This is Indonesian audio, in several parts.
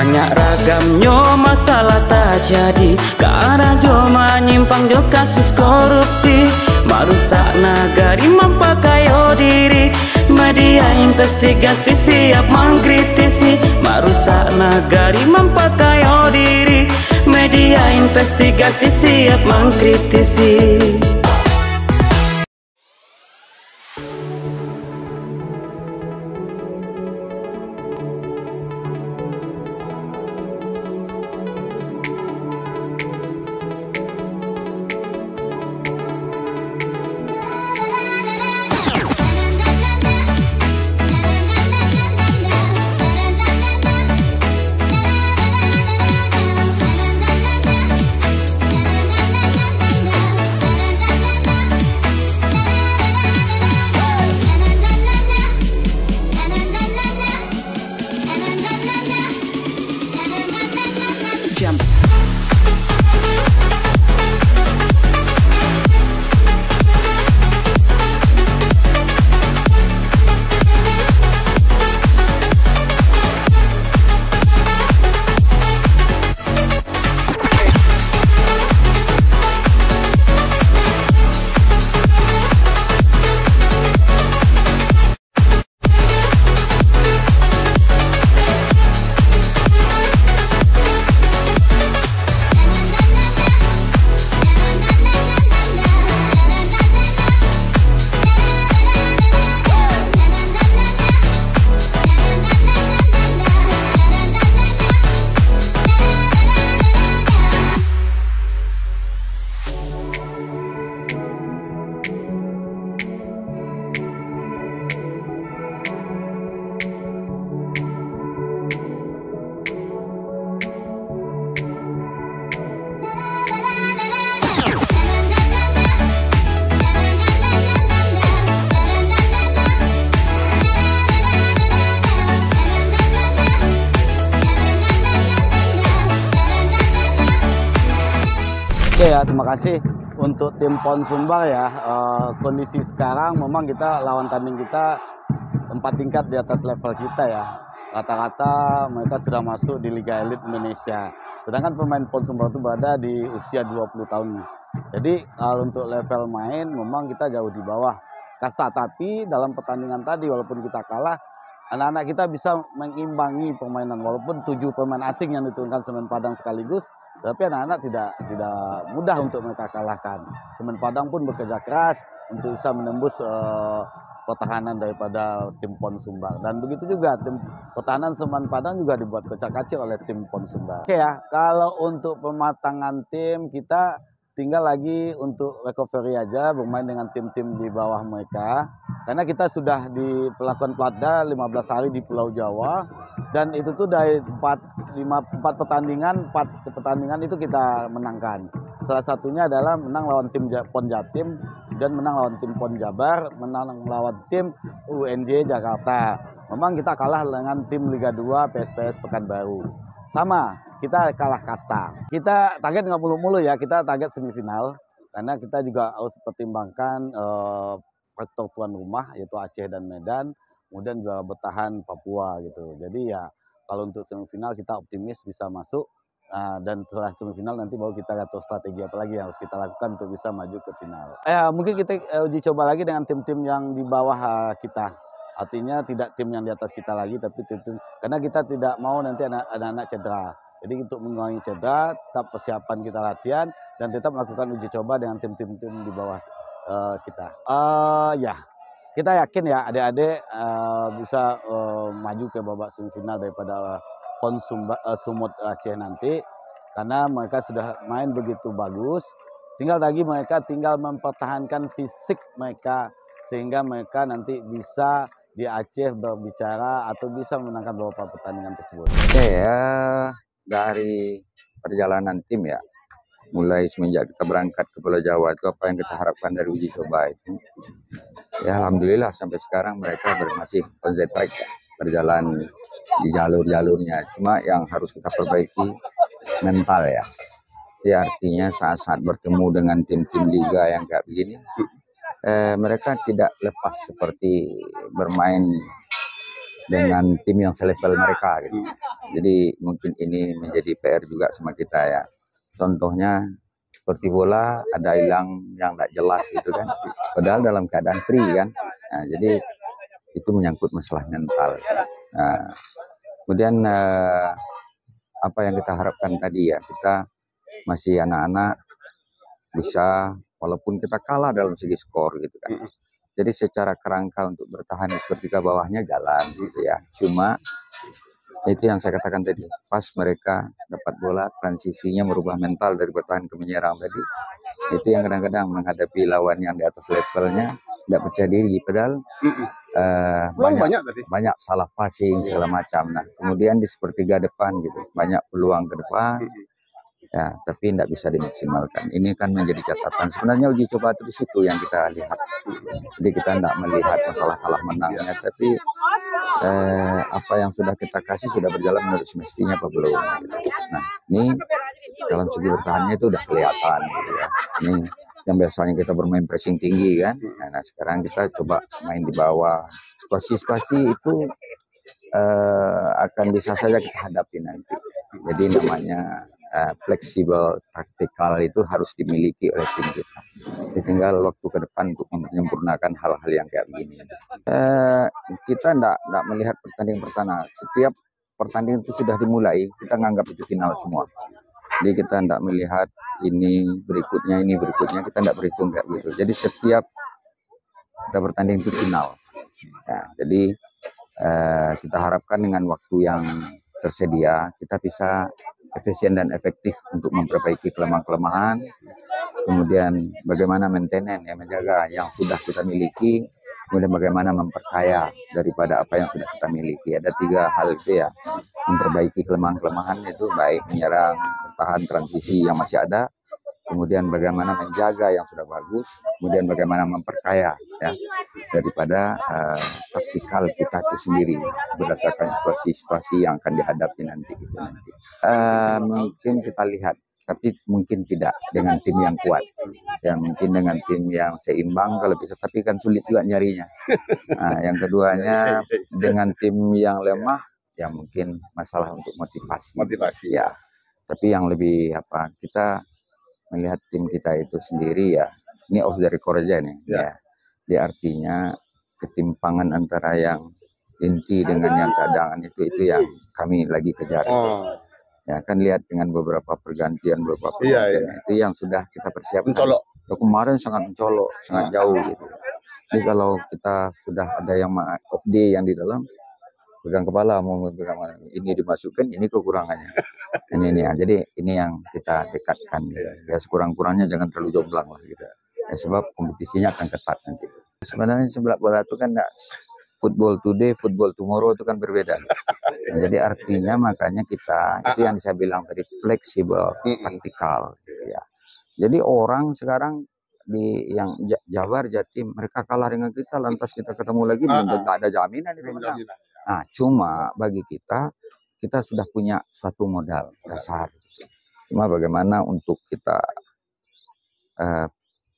Banyak ragamnya masalah tak jadi, karena jo menyimpang jo kasus korupsi. Merusak nagari mempakayo diri, media investigasi siap mengkritisi. Merusak nagari mempakayo diri, media investigasi siap mengkritisi. Jump. Oke ya, terima kasih untuk tim PON Sumbar ya. Kondisi sekarang memang kita lawan tanding kita 4 tingkat di atas level kita ya. Rata-rata mereka sudah masuk di Liga Elit Indonesia. Sedangkan pemain PON Sumbar itu berada di usia 20 tahun. Jadi kalau untuk level main memang kita jauh di bawah kasta. Tapi dalam pertandingan tadi walaupun kita kalah, anak-anak kita bisa mengimbangi permainan. Walaupun 7 pemain asing yang diturunkan Semen Padang sekaligus, tapi anak-anak tidak mudah untuk mereka kalahkan. Semen Padang pun bekerja keras untuk bisa menembus pertahanan daripada tim PON Sumbar. Dan begitu juga tim pertahanan Semen Padang juga dibuat kocak-kacir oleh tim PON Sumbar. Oke ya, kalau untuk pematangan tim kita tinggal lagi untuk recovery aja, bermain dengan tim-tim di bawah mereka. Karena kita sudah dilakukan pelatda 15 hari di Pulau Jawa. Dan itu tuh dari 4 pertandingan itu kita menangkan. Salah satunya adalah menang lawan tim PON Jatim, dan menang lawan tim PON Jabar, menang lawan tim UNJ Jakarta. Memang kita kalah dengan tim Liga 2 PSPS Pekanbaru. Sama, kita kalah kasta. Kita target nggak mulu-mulu ya, kita target semifinal. Karena kita juga harus pertimbangkan faktor tuan rumah, yaitu Aceh dan Medan. Kemudian juga bertahan Papua gitu. Jadi ya kalau untuk semifinal kita optimis bisa masuk, dan setelah semifinal nanti baru kita atur strategi apa lagi yang harus kita lakukan untuk bisa maju ke final. Mungkin kita uji coba lagi dengan tim-tim yang di bawah kita. Artinya tidak tim yang di atas kita lagi, tapi tim-tim, karena kita tidak mau nanti anak-anak cedera. Jadi untuk mengurangi cedera, tetap persiapan kita latihan dan tetap melakukan uji coba dengan tim-tim di bawah kita. Ya. Kita yakin ya adik-adik bisa maju ke babak semifinal daripada PON Sumut Aceh nanti, karena mereka sudah main begitu bagus. Tinggal mempertahankan fisik mereka sehingga mereka nanti bisa di Aceh berbicara atau bisa memenangkan beberapa pertandingan tersebut. Oke ya, dari perjalanan tim ya, mulai semenjak kita berangkat ke Pulau Jawa itu apa yang kita harapkan dari uji coba itu. Ya alhamdulillah sampai sekarang mereka masih on the track ya, berjalan di jalur-jalurnya. Cuma yang harus kita perbaiki mental ya. Ya artinya saat-saat bertemu dengan tim-tim liga yang kayak begini, mereka tidak lepas seperti bermain dengan tim yang selevel mereka gitu. Jadi mungkin ini menjadi PR juga sama kita ya. Contohnya seperti bola ada hilang yang tidak jelas gitu kan. Padahal dalam keadaan free kan. Nah, jadi itu menyangkut masalah mental. Nah, kemudian apa yang kita harapkan tadi ya, kita masih anak-anak bisa walaupun kita kalah dalam segi skor gitu kan. Jadi secara kerangka untuk bertahan seperti ke bawahnya jalan gitu ya. Cuma itu yang saya katakan tadi, pas mereka dapat bola transisinya merubah mental dari bertahan ke menyerang tadi. Itu yang kadang-kadang menghadapi lawan yang di atas levelnya tidak percaya diri, padahal banyak salah passing segala macam. Nah, kemudian di sepertiga depan gitu, banyak peluang ke depan. Ya, tapi tidak bisa dimaksimalkan. Ini kan menjadi catatan. Sebenarnya uji coba itu di situ yang kita lihat. Jadi kita tidak melihat masalah kalah menangnya, tapi apa yang sudah kita kasih sudah berjalan menurut semestinya apa belum. Nah, ini dalam segi bertahannya itu udah kelihatan gitu ya. Ini yang biasanya kita bermain pressing tinggi kan. Nah, sekarang kita coba main di bawah. Spasi-spasi itu akan bisa saja kita hadapi nanti. Jadi namanya fleksibel taktikal itu harus dimiliki oleh tim kita. Jadi tinggal waktu ke depan untuk menyempurnakan hal-hal yang kayak begini. Kita tidak melihat pertandingan pertama. Setiap pertandingan itu sudah dimulai, kita menganggap itu final semua. Jadi kita tidak melihat ini berikutnya, kita tidak berhitung kayak gitu. Jadi setiap kita bertanding itu final. Ya, jadi kita harapkan dengan waktu yang tersedia, kita bisa efisien dan efektif untuk memperbaiki kelemahan-kelemahan. Kemudian bagaimana maintenance, ya, menjaga yang sudah kita miliki. Kemudian bagaimana memperkaya daripada apa yang sudah kita miliki. Ada 3 hal itu ya. Memperbaiki kelemahan-kelemahan itu baik menyerang, bertahan, transisi yang masih ada. Kemudian bagaimana menjaga yang sudah bagus. Kemudian bagaimana memperkaya ya daripada taktikal kita itu sendiri berdasarkan situasi-situasi yang akan dihadapi nanti. Gitu, nanti. Mungkin kita lihat, tapi mungkin tidak dengan tim yang kuat. Ya mungkin dengan tim yang seimbang kalau bisa, tapi kan sulit juga nyarinya. Nah, yang keduanya dengan tim yang lemah, ya mungkin masalah untuk motivasi. Ya, tapi yang lebih apa, kita melihat tim kita itu sendiri ya, ini off the record aja nih. Ya. Di artinya ketimpangan antara yang inti dengan yang cadangan itu yang kami lagi kejar. Ya kan lihat dengan beberapa pergantian itu yang sudah kita persiapkan. Mencolok. Kemarin sangat mencolok, sangat jauh gitu. Jadi kalau kita sudah ada yang off day yang di dalam, pegang kepala mau pegang ini dimasukkan, ini kekurangannya. ini ya. Jadi ini yang kita dekatkan. Ya sekurang-kurangnya jangan terlalu jomplang lah gitu. Ya, sebab kompetisinya akan ketat nanti. Sebenarnya sebelah bola itu kan football today, football tomorrow itu kan berbeda. Nah, jadi artinya makanya kita itu yang saya bilang tadi fleksibel, taktikal. Ya. Jadi orang sekarang di yang Jabar, Jatim, mereka kalah dengan kita, lantas kita ketemu lagi, belum ada jaminan itu menang. Nah, cuma bagi kita sudah punya suatu modal dasar. Cuma bagaimana untuk kita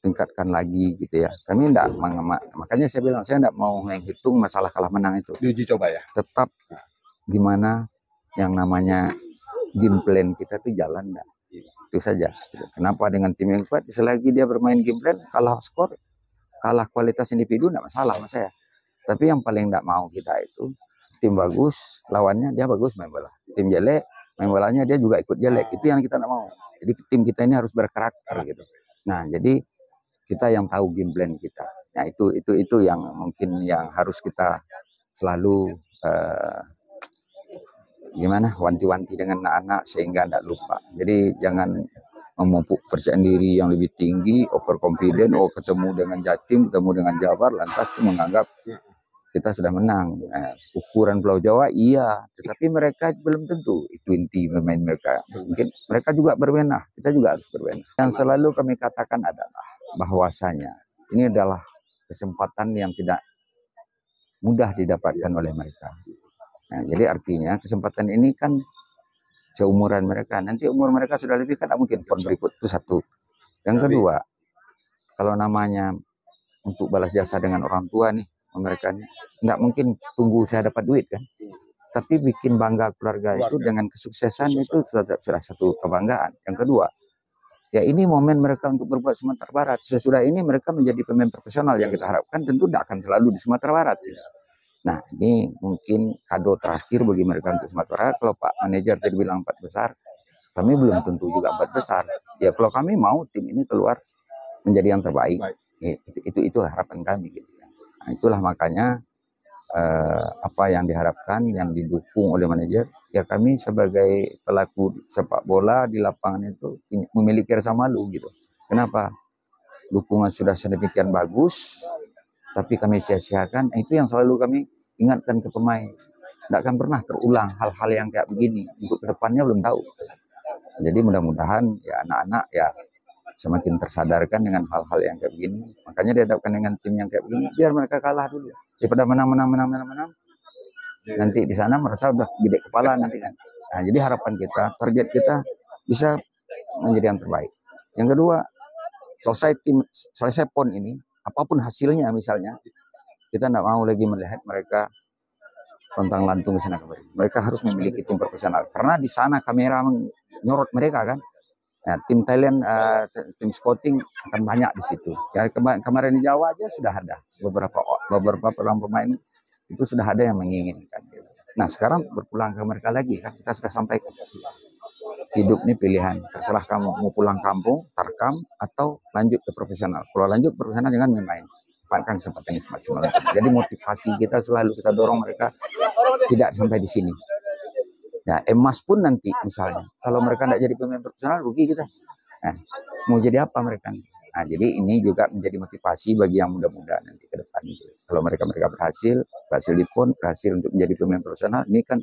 tingkatkan lagi gitu ya. Kami tidak makanya saya bilang saya tidak mau menghitung masalah kalah menang itu. Diuji coba ya. Tetap gimana yang namanya game plan kita tuh jalan enggak. Itu saja. Kenapa dengan tim yang kuat selagi dia bermain game plan kalah skor, kalah kualitas individu enggak masalah sama saya. Tapi yang paling tidak mau kita itu tim bagus, lawannya dia bagus main bola. Tim jelek, main bolanya dia juga ikut jelek. Itu yang kita tidak mau. Jadi tim kita ini harus berkarakter gitu. Nah, jadi kita yang tahu game plan kita. Nah, itu yang mungkin yang harus kita selalu wanti-wanti dengan anak-anak sehingga tidak lupa. Jadi jangan memupuk percaya diri yang lebih tinggi, overconfident, ketemu dengan Jatim, ketemu dengan Jabar, lantas menganggap kita sudah menang. Ukuran Pulau Jawa iya, tetapi mereka belum tentu itu inti bermain mereka. Mungkin mereka juga berbenah, kita juga harus berbenah. Yang selalu kami katakan adalah bahwasanya ini adalah kesempatan yang tidak mudah didapatkan oleh mereka. Nah, jadi artinya kesempatan ini kan seumuran mereka. Nanti umur mereka sudah lebih kan mungkin pon berikut itu satu. Yang kedua, kalau namanya untuk balas jasa dengan orang tua nih, Mereka nggak mungkin tunggu saya dapat duit kan, tapi bikin bangga keluarga itu dengan kesuksesan itu sudah satu kebanggaan. Yang kedua, ya ini momen mereka untuk berbuat Sumatera Barat. Sesudah ini mereka menjadi pemain profesional yang kita harapkan tentu tidak akan selalu di Sumatera Barat. Nah, ini mungkin kado terakhir bagi mereka untuk Sumatera Barat. Kalau Pak Manajer tadi bilang 4 besar, kami belum tentu juga 4 besar. Ya kalau kami mau tim ini keluar menjadi yang terbaik, itu harapan kami. Gitu. Nah, itulah makanya apa yang diharapkan, yang didukung oleh manajer, ya kami sebagai pelaku sepak bola di lapangan itu memiliki rasa malu gitu. Kenapa? Dukungan sudah sedemikian bagus, tapi kami sia-siakan. Itu yang selalu kami ingatkan ke pemain. Tidak akan pernah terulang hal-hal yang kayak begini. Untuk kedepannya belum tahu. Jadi mudah-mudahan ya anak-anak ya semakin tersadarkan dengan hal-hal yang kayak begini. Makanya dihadapkan dengan tim yang kayak begini, biar mereka kalah dulu. Daripada menang. Nanti di sana merasa udah gede kepala nanti kan. Nah, jadi harapan kita, target kita bisa menjadi yang terbaik. Yang kedua, selesai PON ini, apapun hasilnya misalnya, kita tidak mau lagi melihat mereka lontang lantung ke sana kemari. Mereka harus memiliki tim profesional. Karena di sana kamera menyorot mereka kan. Nah, tim Thailand, tim scouting akan banyak di situ. Ya kemarin di Jawa aja sudah ada beberapa pemain itu sudah ada yang menginginkan. Nah sekarang berpulang ke mereka lagi kan kita sudah sampaikan. Hidup ini pilihan, terserah kamu mau pulang kampung, tarkam atau lanjut ke profesional. Kalau lanjut profesional jangan main-main. Manfaatkan kesempatan semaksimal. Jadi motivasi kita selalu kita dorong mereka tidak sampai di sini. Nah, emas pun nanti misalnya, kalau mereka tidak jadi pemain profesional, rugi kita. Nah, mau jadi apa mereka? Nah, jadi ini juga menjadi motivasi bagi yang muda-muda nanti ke depan. Kalau mereka berhasil di PON, berhasil untuk menjadi pemain profesional, ini kan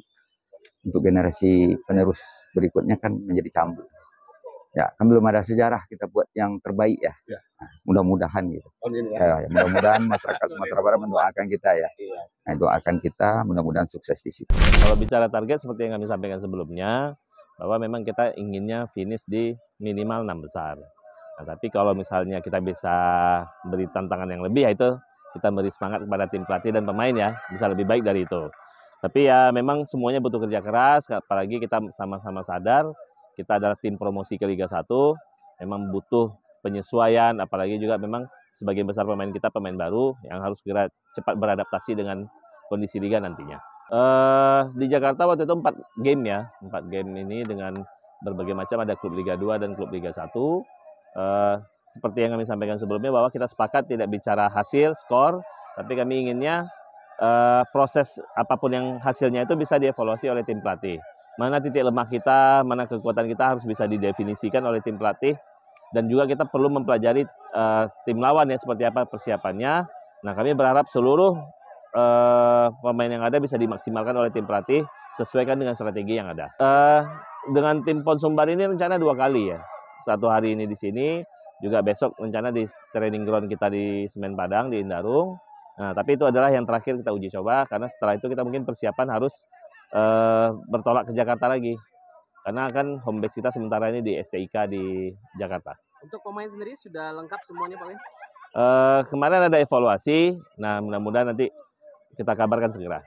untuk generasi penerus berikutnya kan menjadi cambuk. Ya, kan belum ada sejarah kita buat yang terbaik ya. Nah, mudah-mudahan gitu. Ya, mudah-mudahan masyarakat Sumatera Barat mendoakan kita ya. Nah, doakan kita mudah-mudahan sukses di situ. Kalau bicara target seperti yang kami sampaikan sebelumnya, bahwa memang kita inginnya finish di minimal 6 besar. Nah, tapi kalau misalnya kita bisa beri tantangan yang lebih, ya itu kita beri semangat kepada tim pelatih dan pemain ya, bisa lebih baik dari itu. Tapi ya memang semuanya butuh kerja keras, apalagi kita sama-sama sadar, kita adalah tim promosi ke Liga 1, memang butuh penyesuaian, apalagi juga memang sebagian besar pemain kita pemain baru yang harus segera cepat beradaptasi dengan kondisi Liga nantinya. Di Jakarta waktu itu 4 game ya, 4 game ini dengan berbagai macam, ada klub Liga 2 dan klub Liga 1. Seperti yang kami sampaikan sebelumnya bahwa kita sepakat tidak bicara hasil, skor, tapi kami inginnya proses apapun yang hasilnya itu bisa dievaluasi oleh tim pelatih. Mana titik lemah kita, mana kekuatan kita harus bisa didefinisikan oleh tim pelatih. Dan juga kita perlu mempelajari tim lawan ya, seperti apa persiapannya. Nah, kami berharap seluruh pemain yang ada bisa dimaksimalkan oleh tim pelatih sesuaikan dengan strategi yang ada. Dengan tim PON Sumbar ini rencana 2 kali ya. 1 hari ini di sini, juga besok rencana di training ground kita di Semen Padang, di Indarung. Nah, tapi itu adalah yang terakhir kita uji coba, karena setelah itu kita mungkin persiapan harus bertolak ke Jakarta lagi. Karena kan home base kita sementara ini di STIK di Jakarta. Untuk pemain sendiri sudah lengkap semuanya Pak Win? Kemarin ada evaluasi, nah mudah-mudahan nanti kita kabarkan segera.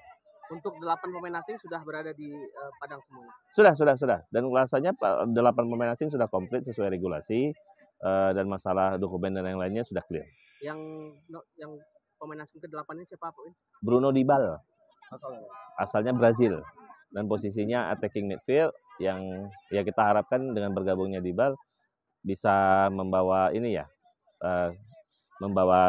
Untuk 8 pemain asing sudah berada di Padang semuanya? Sudah. Dan rasanya 8 pemain asing sudah komplit sesuai regulasi, dan masalah dokumen dan yang lainnya sudah clear. Yang pemain asing ke-8 ini siapa Pak Win? Bruno Dybala. Asalnya Brazil. Dan posisinya attacking midfield yang ya kita harapkan dengan bergabungnya Dybala bisa membawa ini ya, membawa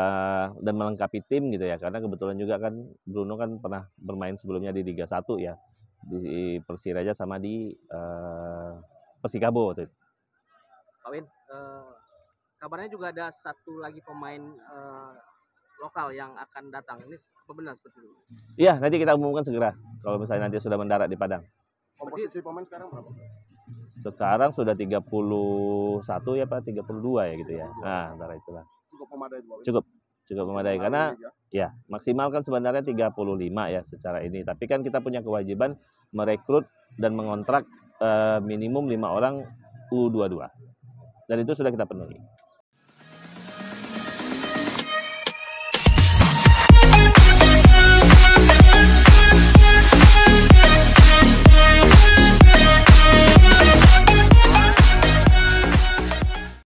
dan melengkapi tim gitu ya, karena kebetulan juga kan Bruno kan pernah bermain sebelumnya di Liga 1 ya, di Persiraja sama di Persikabo waktu itu. Pak Win, kabarnya juga ada 1 lagi pemain lokal yang akan datang, ini apa benar seperti itu? Iya, nanti kita umumkan segera kalau misalnya nanti sudah mendarat di Padang. Komposisi pemain sekarang berapa? Sekarang sudah 31 ya Pak, 32 ya gitu ya. Nah, antara itulah. Cukup memadai Pak Win? Cukup memadai karena ya maksimal kan sebenarnya 35 ya secara ini. Tapi kan kita punya kewajiban merekrut dan mengontrak minimum 5 orang U22. Dan itu sudah kita penuhi.